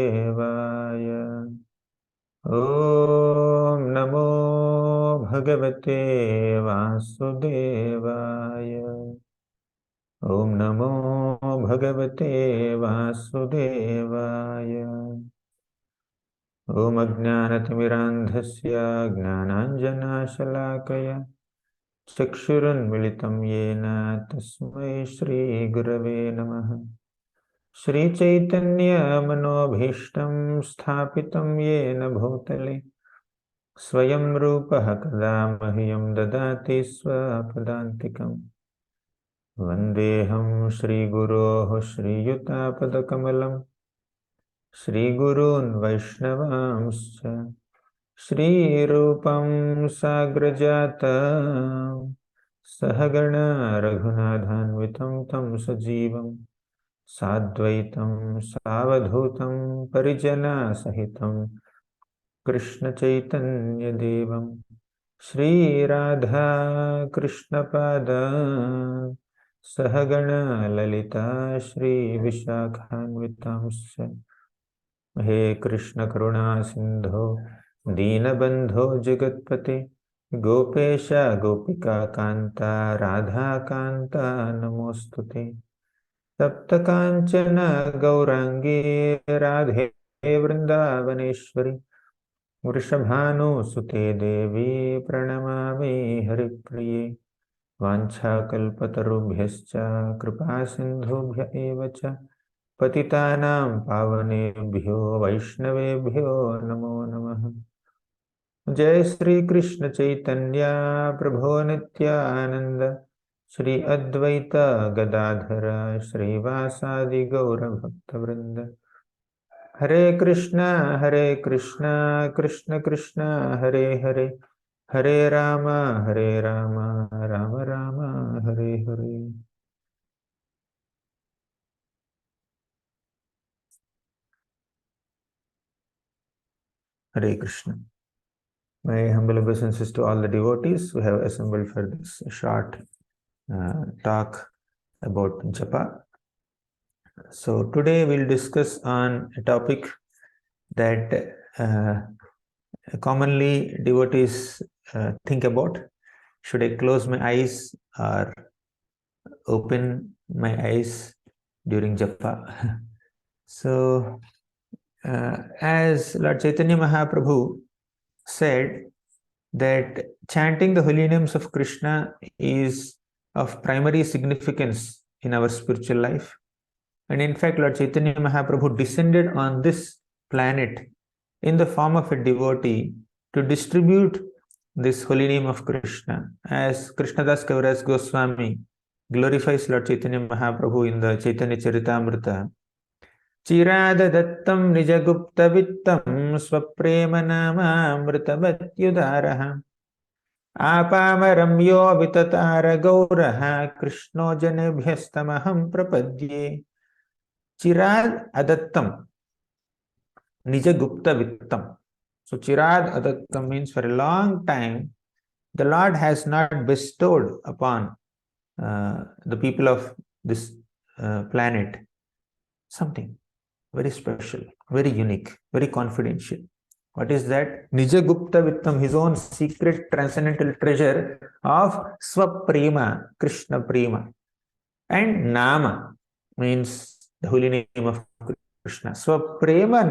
ॐ नमो भगवते वासुदेवाय। ॐ नमो भगवते वासुदेवाय। ॐ अज्ञानतिमिरान्धस्य ज्ञानाञ्जनशलाकया चक्षुरुन्मिलितं येन तस्मै श्रीगुरवे नमः। श्रीचैतन्यमनोभीष्टं स्थापितं येन भूतले स्वयं रूपः कदा मह्यं ददाति स्वपदान्तिकम्। वन्देऽहं श्रीगुरोः श्रीयुतापदकमलं श्रीगुरून् वैष्णवांश्च श्रीरूपं साग्रजातं सहगणा रघुनाथान्वितं तं सजीवं साद्वैतं सावधूतं परिजनसहितं कृष्ण चैतन्य देवं श्रीराधा कृष्णपाद सहगणा ललिता श्री विशाखान्वितांश्च। हे कृष्ण करुणा सिंधो दीनबंधो जगत्पते गोपेश गोपिका कांता राधा कांता नमोस्तुते। तप्त कांचन गौरांगी राधे वृंदावनेश्वरी वृषभानुसुते देवी प्रणमामि हरिप्रिये। वाञ्छाकल्पतरुभ्यश्च कृपा सिन्धुभ्य एव च पतितानां पावनेभ्यो वैष्णवेभ्यो नमो नमः। जय श्री कृष्ण चैतन्य प्रभो नित्यानंद श्री अद्वैत गदाधर श्रीवासादि गौर भक्तवृंद। हरे Krishna Krishna Krishna Hare Hare Hare Ram Ram Ram Hare Hare. Hare Krishna. My humble obeisances to all the devotees who have assembled for this short talk about japa. So today we'll discuss on a topic that commonly devotees think about. Should I close my eyes or open my eyes during japa? So as Lord Chaitanya Mahaprabhu said that chanting the holy names of Krishna is of primary significance in our spiritual life. And in fact, Lord Chaitanya Mahaprabhu descended on this planet in the form of a devotee to distribute this holy name of Krishna. As Krishnadas Kaviraj Goswami glorifies Lord Chaitanya Mahaprabhu in the Chaitanya Charitamrita. चिराददत्तं निजगुप्तवित्तं स्वप्रेम नामामृतमत्युदारः आपामरं यो विततार गौरः कृष्णो जनेभ्यस्तमहं प्रपद्ये। Chirand अदत्तम निजगुप्तवित्तम. So chirad adattam means for a long time the Lord has not bestowed upon the people of this planet something very special, very unique, very confidential. What is that? Nija Gupta Vittam, his own secret transcendental treasure of Swaprema, Krishna Prema. And Nama means the holy name of Krishna. Swaprema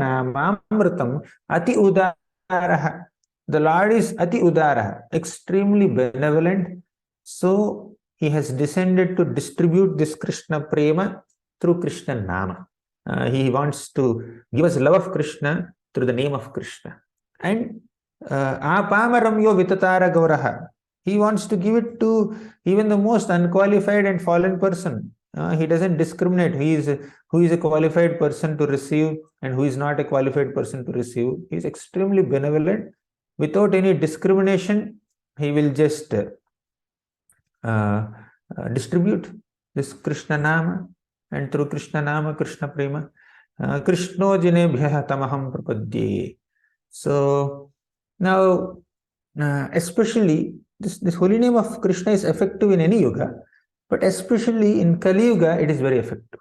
Namamritam Ati Udaraha. The Lord is Ati Udaraha, extremely benevolent. So he has descended to distribute this Krishna Prema through Krishna Nama. He wants to give us love of Krishna through the name of Krishna. And apamaramyo vitatara gauraha. He wants to give it to even the most unqualified and fallen person. He doesn't discriminate who is a qualified person to receive and who is not a qualified person to receive. He is extremely benevolent. Without any discrimination, he will just distribute this Krishna Nama. And through Krishna Nama, Krishna Prema, Krishno Jinebhyaha Tamaham Prapadye. So now, especially this holy name of Krishna is effective in any yuga, but especially in Kali Yuga, it is very effective.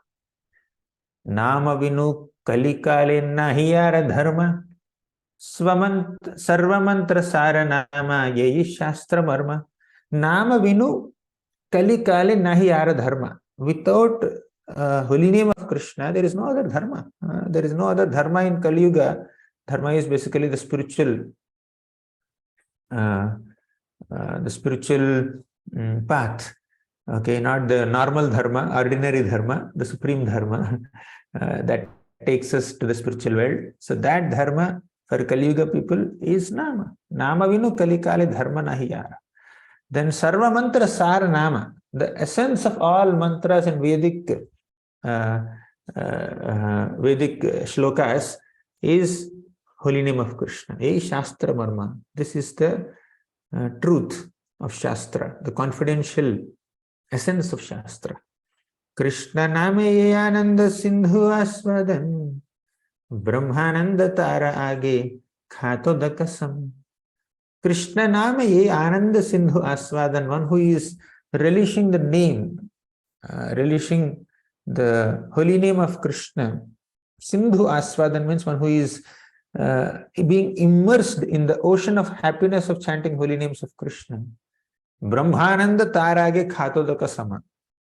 Nama vinu kalikale nahiyara dharma. Sarvamantra sara nama yeyi shastra marma. Nama vinu kalikale nahiyara dharma. Without holy name of Krishna, there is no other dharma. There is no other dharma in Kali Yuga. Dharma is basically uh, the spiritual path. Okay, not the normal dharma, ordinary dharma, the supreme dharma that takes us to the spiritual world. So that dharma for Kali Yuga people is Nama. Nama vinu kalikale dharma nahiyara. Then Sarva Mantra Sara Nama, the essence of all mantras and Vedic shlokas is holy name of Krishna. A Shastra Marma. This is the truth of Shastra, the confidential essence of Shastra. Krishna Name Ananda Sindhu Aswadan Brahmananda Tara Age Khato Dakasam. Krishna Name Ye Ananda Sindhu Aswadan, one who is relishing the name, relishing the holy name of Krishna. Sindhu Aswadan means one who is being immersed in the ocean of happiness of chanting holy names of Krishna. Brahmananda Tarage Khatodaka Sama.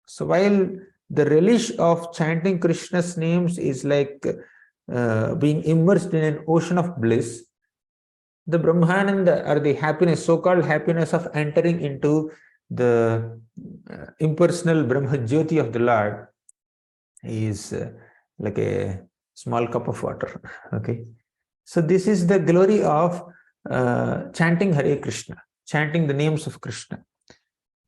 So while the relish of chanting Krishna's names is like being immersed in an ocean of bliss, the Brahmananda, or the happiness, so-called happiness of entering into the impersonal Brahma Jyoti of the Lord, is like a small cup of water. Okay, so this is the glory of chanting Hare Krishna, chanting the names of Krishna.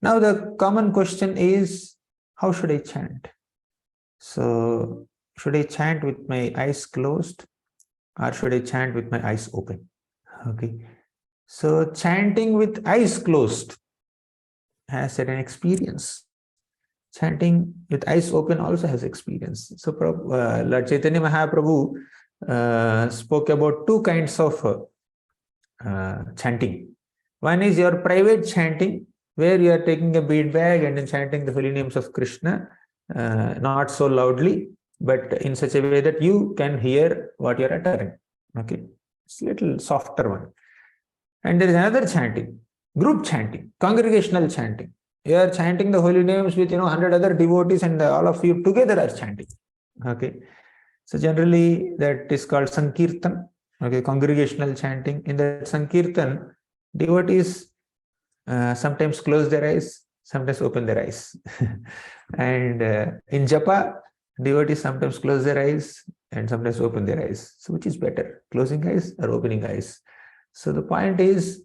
Now the common question is, how should I chant? So should I chant with my eyes closed, or should I chant with my eyes open? Okay, so chanting with eyes closed has certain experience. Chanting with eyes open also has experience. So Lord Chaitanya Mahaprabhu spoke about two kinds of chanting. One is your private chanting, where you are taking a bead bag and then chanting the holy names of Krishna, not so loudly, but in such a way that you can hear what you are uttering. Okay, it's a little softer one. And there is another chanting, group chanting, congregational chanting. You are chanting the holy names with 100 other devotees, and all of you together are chanting. Okay, so generally that is called Sankirtan. Okay, congregational chanting. In that Sankirtan, devotees sometimes close their eyes, sometimes open their eyes. And in Japa, devotees sometimes close their eyes and sometimes open their eyes. So which is better, closing eyes or opening eyes? So the point is,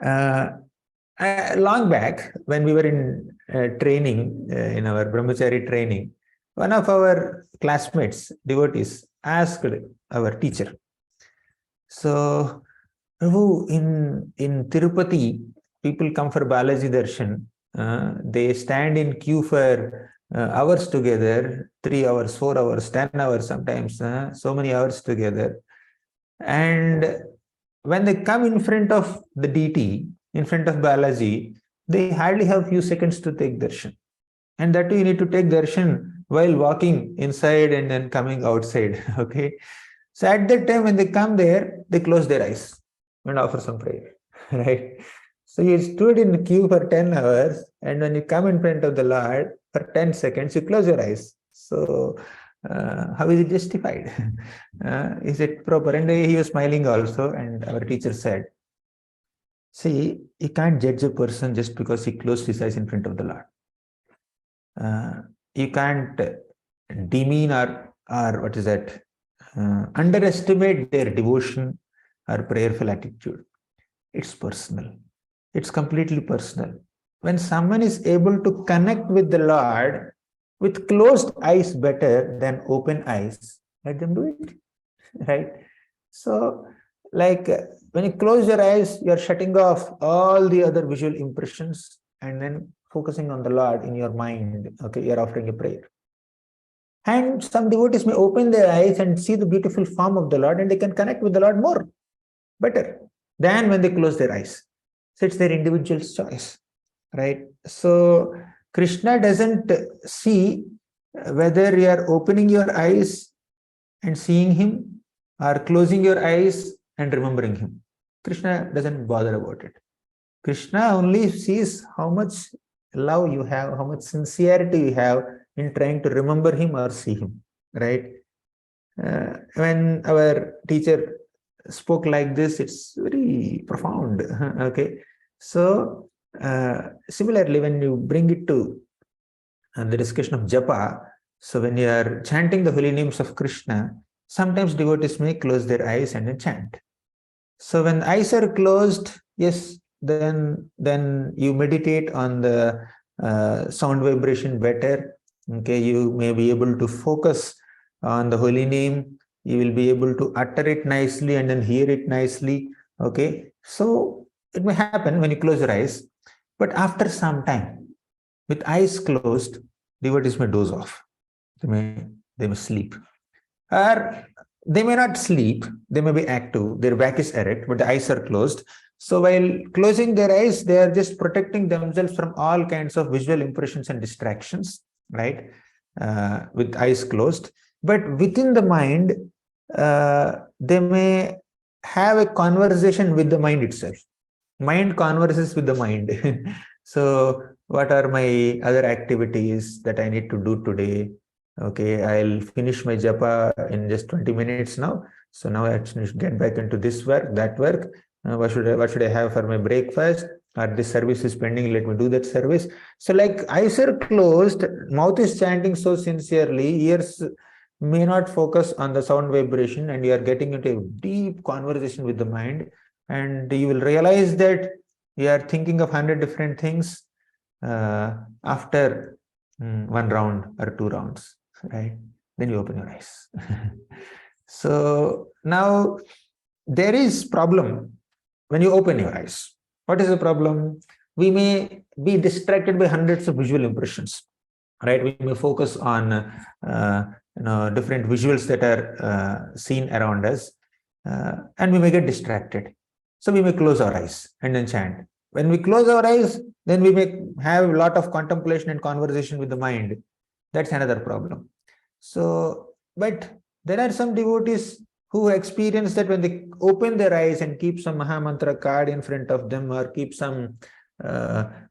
long back when we were in training, in our brahmachari training, one of our classmates, devotees, asked our teacher, so Prabhu, in Tirupati, people come for Balaji Darshan. They stand in queue for hours together, 3 hours, 4 hours, 10 hours sometimes, so many hours together. And when they come in front of the deity, in front of Balaji, they hardly have few seconds to take darshan. And that too, you need to take darshan while walking inside and then coming outside. Okay. So at that time, when they come there, they close their eyes and offer some prayer. Right. So you stood in the queue for 10 hours, and when you come in front of the Lord for 10 seconds, you close your eyes. So how is it justified? Is it proper? And he was smiling also, and our teacher said, see, you can't judge a person just because he closed his eyes in front of the Lord. You can't demean or what is that, underestimate their devotion or prayerful attitude. It's personal. It's completely personal. When someone is able to connect with the Lord with closed eyes better than open eyes, let them do it. Right? So, like when you close your eyes, you're shutting off all the other visual impressions and then focusing on the Lord in your mind. Okay, you're offering a prayer. And some devotees may open their eyes and see the beautiful form of the Lord, and they can connect with the Lord more, better than when they close their eyes. So it's their individual choice, right? So Krishna doesn't see whether you are opening your eyes and seeing him or closing your eyes and remembering him. Krishna doesn't bother about it. Krishna only sees how much love you have, how much sincerity you have in trying to remember him or see him, right? When our teacher spoke like this, it's very profound. Okay, so similarly, when you bring it to the discussion of japa, so when you are chanting the holy names of Krishna, sometimes devotees may close their eyes and then chant. So when eyes are closed, yes, then you meditate on the sound vibration better. Okay, you may be able to focus on the holy name. You will be able to utter it nicely and then hear it nicely. Okay, so it may happen when you close your eyes, but after some time, with eyes closed, devotees may doze off. They may sleep, or they may not sleep, they may be active, their back is erect, but the eyes are closed. So while closing their eyes, they are just protecting themselves from all kinds of visual impressions and distractions, right? With eyes closed. But within the mind, they may have a conversation with the mind itself. Mind converses with the mind. So what are my other activities that I need to do today? Okay, I'll finish my japa in just 20 minutes now. So now I should get back into this work, that work. What should I have for my breakfast? Or this service is pending, let me do that service. So like eyes are closed, mouth is chanting so sincerely, ears may not focus on the sound vibration, and you are getting into a deep conversation with the mind, and you will realize that you are thinking of 100 different things after one round or two rounds, right? Then you open your eyes. So now there is problem when you open your eyes. What is the problem? We may be distracted by hundreds of visual impressions, right? We may focus on different visuals that are seen around us, and we may get distracted. So we may close our eyes and then chant. When we close our eyes, then we may have a lot of contemplation and conversation with the mind. That's another problem. So, but there are some devotees who experience that when they open their eyes and keep some Mahamantra card in front of them, or keep some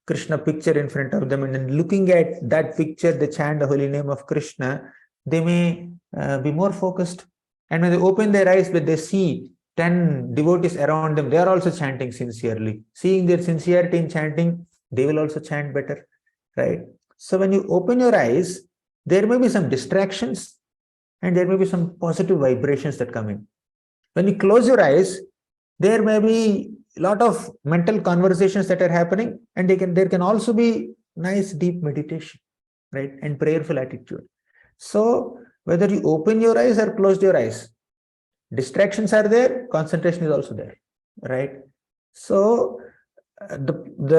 Krishna picture in front of them, and then looking at that picture, they chant the holy name of Krishna, they may be more focused. And when they open their eyes, when they see 10 devotees around them, they are also chanting sincerely. Seeing their sincerity in chanting, they will also chant better, right? So when you open your eyes, there may be some distractions and there may be some positive vibrations that come in. When you close your eyes, there may be a lot of mental conversations that are happening, and there can also be nice deep meditation, right? And prayerful attitude. So whether you open your eyes or close your eyes, distractions are there, concentration is also there, right? So the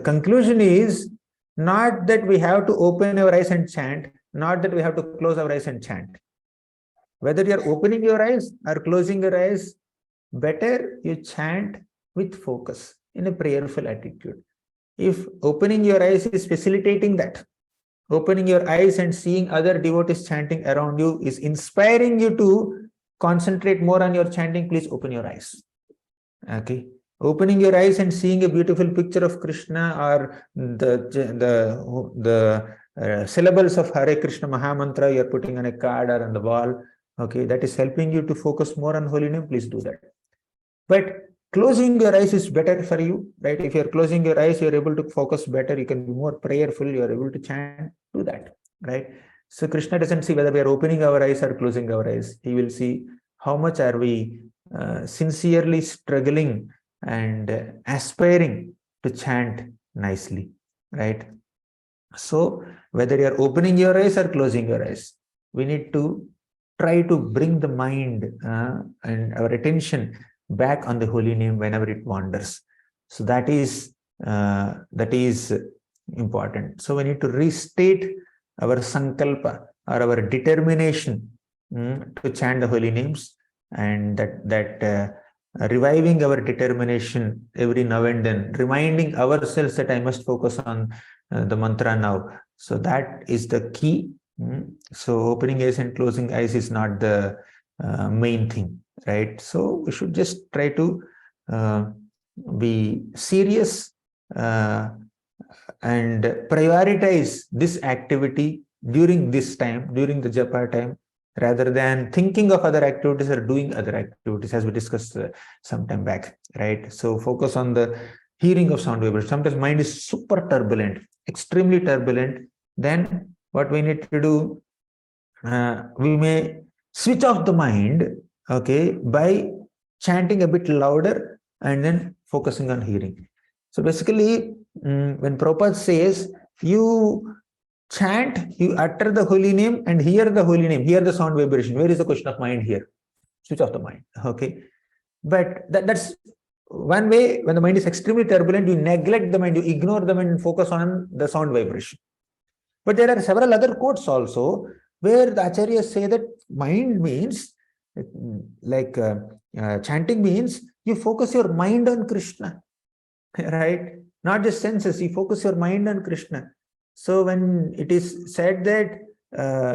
conclusion is not that we have to open our eyes and chant, not that we have to close our eyes and chant. Whether you are opening your eyes or closing your eyes, better you chant with focus in a prayerful attitude. If opening your eyes is facilitating that, opening your eyes and seeing other devotees chanting around you is inspiring you to concentrate more on your chanting, please open your eyes. Okay. Opening your eyes and seeing a beautiful picture of Krishna, or the syllables of Hare Krishna Mahamantra you're putting on a card or on the wall, okay, that is helping you to focus more on holy name, please do that. But closing your eyes is better for you, right? If you're closing your eyes, you're able to focus better, you can be more prayerful, you're able to chant, do that, right? So Krishna doesn't see whether we are opening our eyes or closing our eyes. He will see how much are we sincerely struggling and aspiring to chant nicely, right? So whether you're opening your eyes or closing your eyes, we need to try to bring the mind and our attention back on the holy name whenever it wanders. So that is important. So we need to restate our sankalpa or our determination to chant the holy names, and reviving our determination every now and then, reminding ourselves that I must focus on the mantra now. So that is the key. So opening eyes and closing eyes is not the main thing, right? So we should just try to be serious and prioritize this activity during this time, during the japa time, rather than thinking of other activities or doing other activities, as we discussed some time back, right? So focus on the hearing of sound vibration. Sometimes mind is super turbulent, extremely turbulent. Then what we need to do, we may switch off the mind, okay, by chanting a bit louder and then focusing on hearing. So basically, when Prabhupada says, you chant, you utter the holy name and hear the holy name, hear the sound vibration. Where is the question of mind here? Switch off the mind, okay? But that's one way. When the mind is extremely turbulent, you neglect the mind, you ignore the mind and focus on the sound vibration. But there are several other quotes also where the acharyas say that mind means, like chanting means, you focus your mind on Krishna, right? Not just senses, you focus your mind on Krishna. So when it is said that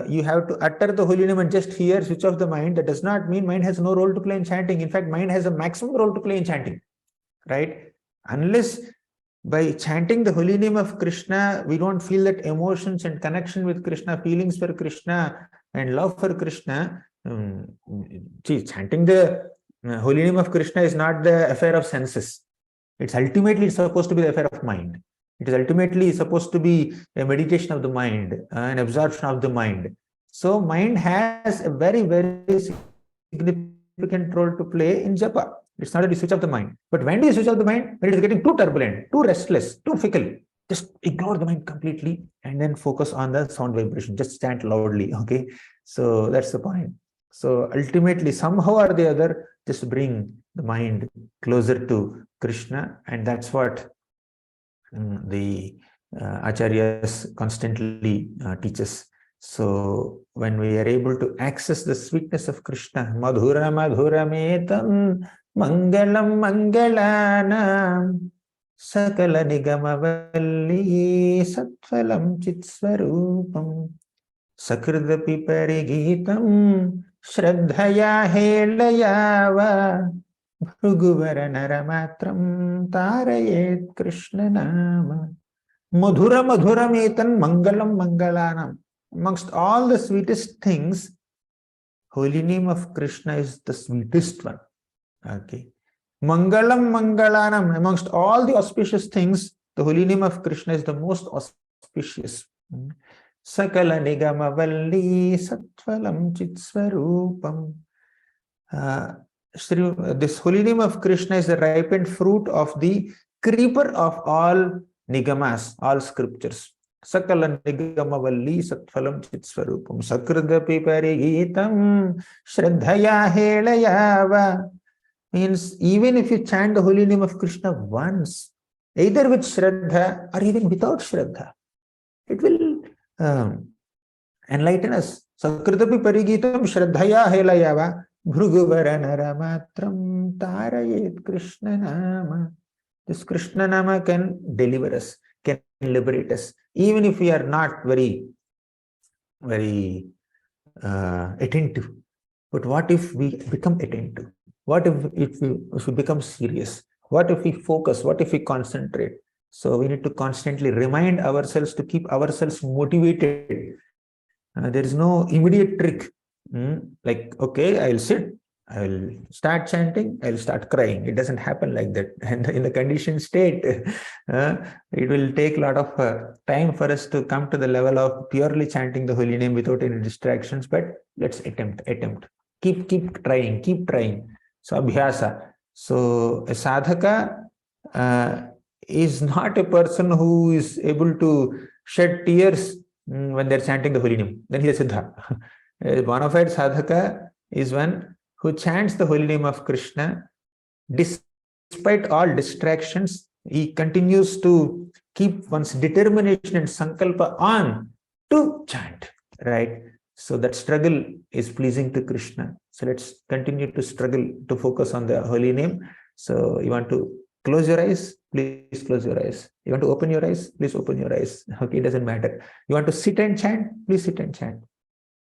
you have to utter the holy name and just hear, switch off the mind, that does not mean mind has no role to play in chanting. In fact, mind has a maximum role to play in chanting, right? Unless by chanting the holy name of Krishna, we don't feel that emotions and connection with Krishna, feelings for Krishna and love for Krishna. Chanting the holy name of Krishna is not the affair of senses. It's ultimately supposed to be the affair of mind. It is ultimately supposed to be a meditation of the mind, an absorption of the mind. So mind has a very, very significant role to play in japa. It's not that you switch off the mind. But when do you switch off the mind? When it is getting too turbulent, too restless, too fickle. Just ignore the mind completely and then focus on the sound vibration. Just chant loudly, okay? So that's the point. So ultimately, somehow or the other, just bring the mind closer to Krishna, and that's what the acharyas constantly teach us. So when we are able to access the sweetness of Krishna, madhura madhurametam mangalam mangalanam sakala nigamavalli satvalam chitsvarupam sakrdapi parigitam shraddhaya helayava Bhuguvara naramatram tarayet Krishna nama. Madhura madhura metan mangalam mangalanam. Amongst all the sweetest things, holy name of Krishna is the sweetest one. Okay. Mangalam mangalanam. Amongst all the auspicious things, the holy name of Krishna is the most auspicious. Sakala nigama valli satvalam chitsvarupam. This holy name of Krishna is the ripened fruit of the creeper of all nigamas, all scriptures. Sakala nigamavalli satphalam chitsvarupam sakrdapi parigitam shraddhaya helayava. Means even if you chant the holy name of Krishna once, either with shraddha or even without shraddha, it will enlighten us. Sakrdapi parigitam shraddhaya helayava. Bhruguvara naramatram tarayet Krishna nama. This Krishna nama can deliver us, can liberate us, even if we are not very attentive. But what if we become attentive? What if we become serious? What if we focus? What if we concentrate? So we need to constantly remind ourselves to keep ourselves motivated. There is no immediate trick. Like, okay, I'll sit, I'll start chanting, I'll start crying. It doesn't happen like that. And in the conditioned state, it will take a lot of time for us to come to the level of purely chanting the holy name without any distractions. But let's attempt. Keep trying. So abhyasa. So a sadhaka is not a person who is able to shed tears when they're chanting the holy name. Then he is siddha. A bona fide sadhaka is one who chants the holy name of Krishna despite all distractions. He continues to keep one's determination and sankalpa on to chant, right? So that struggle is pleasing to Krishna. So let's continue to struggle to focus on the holy name. So you want to close your eyes please close your eyes. You want to open your eyes, please open your eyes. Okay, it doesn't matter. You want to sit and chant, please sit and chant.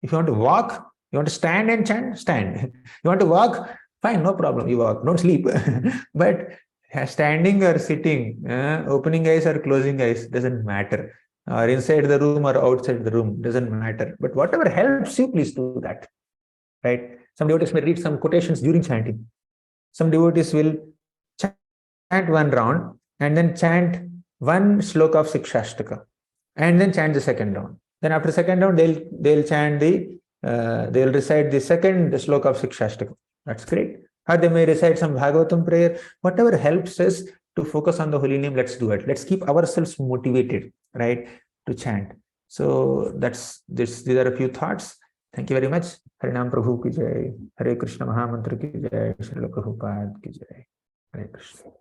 If you want to walk, you want to stand and chant, stand. You want to walk, fine, no problem, you walk, don't sleep. But standing or sitting, opening eyes or closing eyes, doesn't matter. Or inside the room or outside the room, doesn't matter. But whatever helps you, please do that. Right? Some devotees may read some quotations during chanting. Some devotees will chant one round and then chant one sloka of Sikshashtaka and then chant the second round. Then after second round, they'll chant they'll recite the second sloka of Sikshashtaka. That's great. Or they may recite some Bhagavatam prayer. Whatever helps us to focus on the holy name, let's do it. Let's keep ourselves motivated, right, to chant. So that's this. These are a few thoughts. Thank you very much. Harinam Prabhu ki jai. Hare Krishna Mahamantra ki jai. Srila Prabhupada ki jai. Hare Krishna.